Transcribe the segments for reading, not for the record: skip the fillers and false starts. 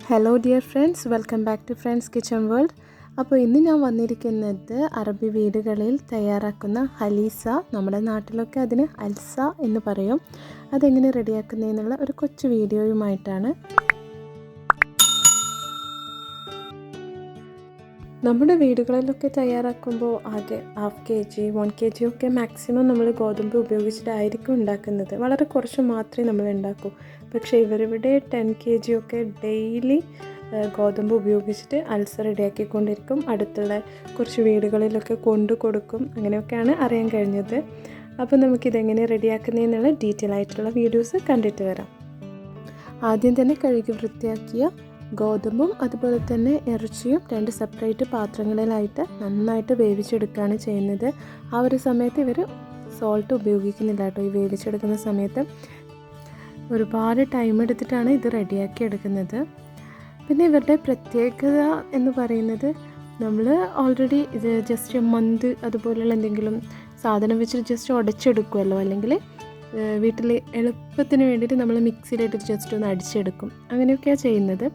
Hello dear friends, welcome back to friends kitchen world. അപ്പോൾ ഇന്ന് ഞാൻ വന്നിരിക്കുന്നത് അറബി വീടുകളിൽ തയ്യാറാക്കുന്ന ഹലീസ, നമ്മുടെ നാട്ടിലൊക്കെ അതിന് അൽസ എന്ന് പറയും, അതെങ്ങനെ റെഡിയാക്കുന്നതെന്നുള്ള ഒരു കൊച്ചു വീഡിയോയുമായിട്ടാണ്. നമ്മുടെ വീടുകളിലൊക്കെ തയ്യാറാക്കുമ്പോൾ ആകെ 1/2 kg 1 kg ഒക്കെ മാക്സിമം നമ്മൾ ഗോതമ്പ് ഉപയോഗിച്ചിട്ടായിരിക്കും ഉണ്ടാക്കുന്നത്. വളരെ കുറച്ച് മാത്രമേ നമ്മൾ ഉണ്ടാക്കൂ. പക്ഷേ ഇവരിവിടെ 10 kg ഒക്കെ ഡെയിലി ഗോതമ്പ് ഉപയോഗിച്ചിട്ട് അൽസ റെഡിയാക്കിക്കൊണ്ടിരിക്കും. അടുത്തുള്ള കുറച്ച് വീടുകളിലൊക്കെ കൊണ്ടു കൊടുക്കും. അങ്ങനെയൊക്കെയാണ് അറിയാൻ കഴിഞ്ഞത്. അപ്പോൾ നമുക്കിതെങ്ങനെ റെഡിയാക്കുന്നതെന്നുള്ള ഡീറ്റെയിൽ ആയിട്ടുള്ള വീഡിയോസ് കണ്ടിട്ട് വരാം. ആദ്യം തന്നെ കഴുകി വൃത്തിയാക്കിയ ഗോതമ്പും അതുപോലെ തന്നെ ഇറച്ചിയും 2 സെപ്പറേറ്റ് പാത്രങ്ങളിലായിട്ട് നന്നായിട്ട് വേവിച്ചെടുക്കുകയാണ് ചെയ്യുന്നത്. ആ ഒരു സമയത്ത് ഇവർ സോൾട്ട് ഉപയോഗിക്കുന്നില്ല കേട്ടോ. ഈ വേവിച്ചെടുക്കുന്ന സമയത്ത് ഒരുപാട് ടൈം എടുത്തിട്ടാണ് ഇത് റെഡിയാക്കി എടുക്കുന്നത്. പിന്നെ ഇവരുടെ പ്രത്യേകത എന്ന് പറയുന്നത്, നമ്മൾ ഓൾറെഡി ഇത് ജസ്റ്റ് മന്ത് അതുപോലെയുള്ള എന്തെങ്കിലും സാധനം വെച്ചിട്ട് ജസ്റ്റ് ഉടച്ചെടുക്കുമല്ലോ, അല്ലെങ്കിൽ വീട്ടിൽ എളുപ്പത്തിന് വേണ്ടിയിട്ട് നമ്മൾ മിക്സിയിലിട്ട് ജസ്റ്റ് ഒന്ന് അടിച്ചെടുക്കും, അങ്ങനെയൊക്കെയാണ് ചെയ്യുന്നത്.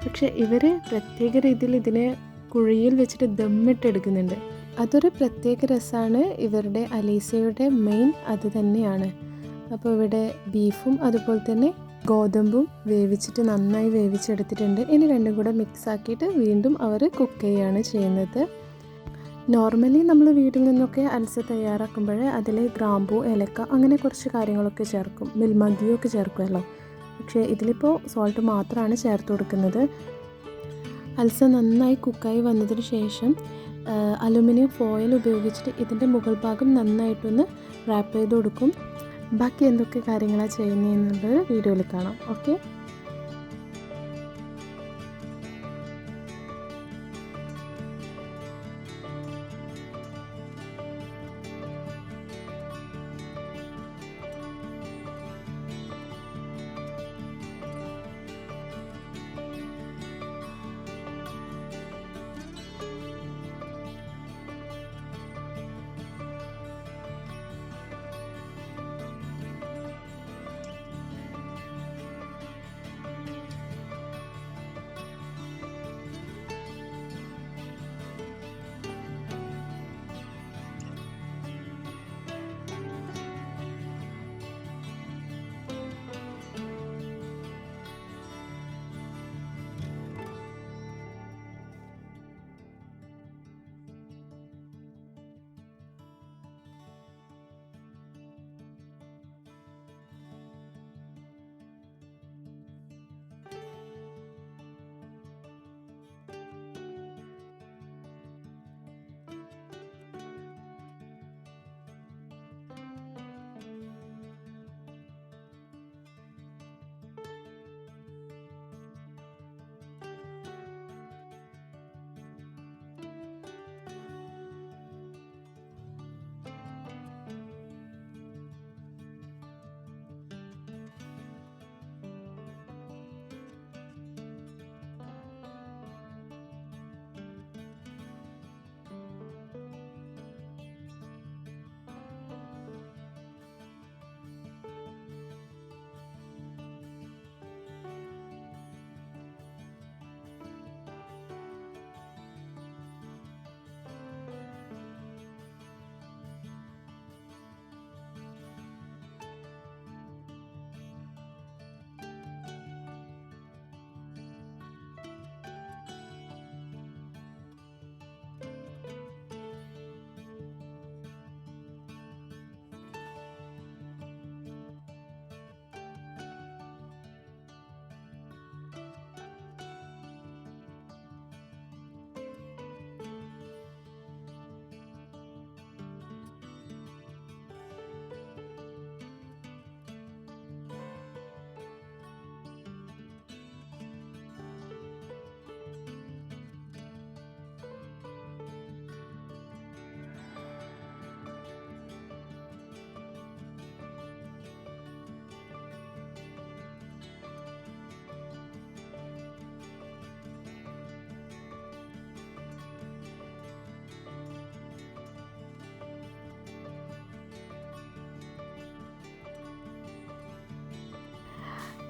പക്ഷേ ഇവർ പ്രത്യേക രീതിയിൽ ഇതിനെ കുഴിയിൽ വെച്ചിട്ട് ദമ്മിട്ടെടുക്കുന്നുണ്ട്. അതൊരു പ്രത്യേക രസമാണ്. ഇവരുടെ അലീസയുടെ മെയിൻ അത് തന്നെയാണ്. അപ്പോൾ ഇവിടെ ബീഫും അതുപോലെ തന്നെ ഗോതമ്പും വേവിച്ചിട്ട് നന്നായി വേവിച്ചെടുത്തിട്ടുണ്ട്. ഇനി രണ്ടും കൂടെ മിക്സ് ആക്കിയിട്ട് വീണ്ടും അവർ കുക്ക് ചെയ്യുകയാണ് ചെയ്യുന്നത്. നോർമലി നമ്മൾ വീട്ടിൽ നിന്നൊക്കെ അൽസ തയ്യാറാക്കുമ്പോൾ അതിൽ ഗ്രാമ്പൂ, ഏലക്ക അങ്ങനെ കുറച്ച് കാര്യങ്ങളൊക്കെ ചേർക്കും, മിൽമഗിയൊക്കെ ചേർക്കുമല്ലോ. പക്ഷേ ഇതിലിപ്പോൾ സോൾട്ട് മാത്രമാണ് ചേർത്ത് കൊടുക്കുന്നത്. അൽസ നന്നായി കുക്കായി വന്നതിന് ശേഷം അലുമിനിയം ഫോയിൽ ഉപയോഗിച്ചിട്ട് ഇതിൻ്റെ മുകൾ ഭാഗം നന്നായിട്ടൊന്ന് റാപ്പ് ചെയ്ത് കൊടുക്കും. ബാക്കി എന്തൊക്കെ കാര്യങ്ങളാണ് ചെയ്യുന്നതെന്നുള്ളത് വീഡിയോയിൽ കാണാം. ഓക്കെ.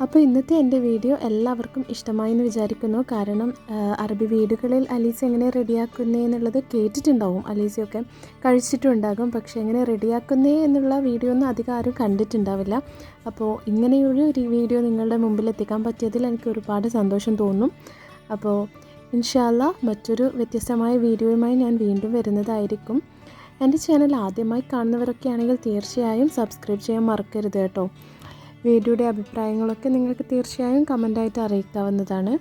അപ്പോൾ ഇന്നത്തെ എൻ്റെ വീഡിയോ എല്ലാവർക്കും ഇഷ്ടമായി എന്ന് വിചാരിക്കുന്നു. കാരണം അറബി വീടുകളിൽ അലീസ എങ്ങനെ റെഡിയാക്കുന്നേ എന്നുള്ളത് കേട്ടിട്ടുണ്ടാവും, അലീസയൊക്കെ കഴിച്ചിട്ടുണ്ടാകും. പക്ഷേ എങ്ങനെ റെഡിയാക്കുന്നേ എന്നുള്ള വീഡിയോ ഒന്നും അധികം ആരും കണ്ടിട്ടുണ്ടാവില്ല. അപ്പോൾ ഇങ്ങനെയൊരു വീഡിയോ നിങ്ങളുടെ മുമ്പിൽ എത്തിക്കാൻ പറ്റിയതിൽ എനിക്ക് ഒരുപാട് സന്തോഷം തോന്നും. അപ്പോൾ ഇൻഷാ അല്ലാഹ് മറ്റൊരു വ്യത്യസ്തമായ വീഡിയോയുമായി ഞാൻ വീണ്ടും വരുന്നതായിരിക്കും. എൻ്റെ ചാനൽ ആദ്യമായി കാണുന്നവരൊക്കെ ആണെങ്കിൽ തീർച്ചയായും സബ്സ്ക്രൈബ് ചെയ്യാൻ മറക്കരുത് കേട്ടോ. വീഡിയോയുടെ അഭിപ്രായങ്ങളൊക്കെ നിങ്ങൾക്ക് തീർച്ചയായും കമൻ്റായിട്ട് അറിയിക്കാവുന്നതാണ്.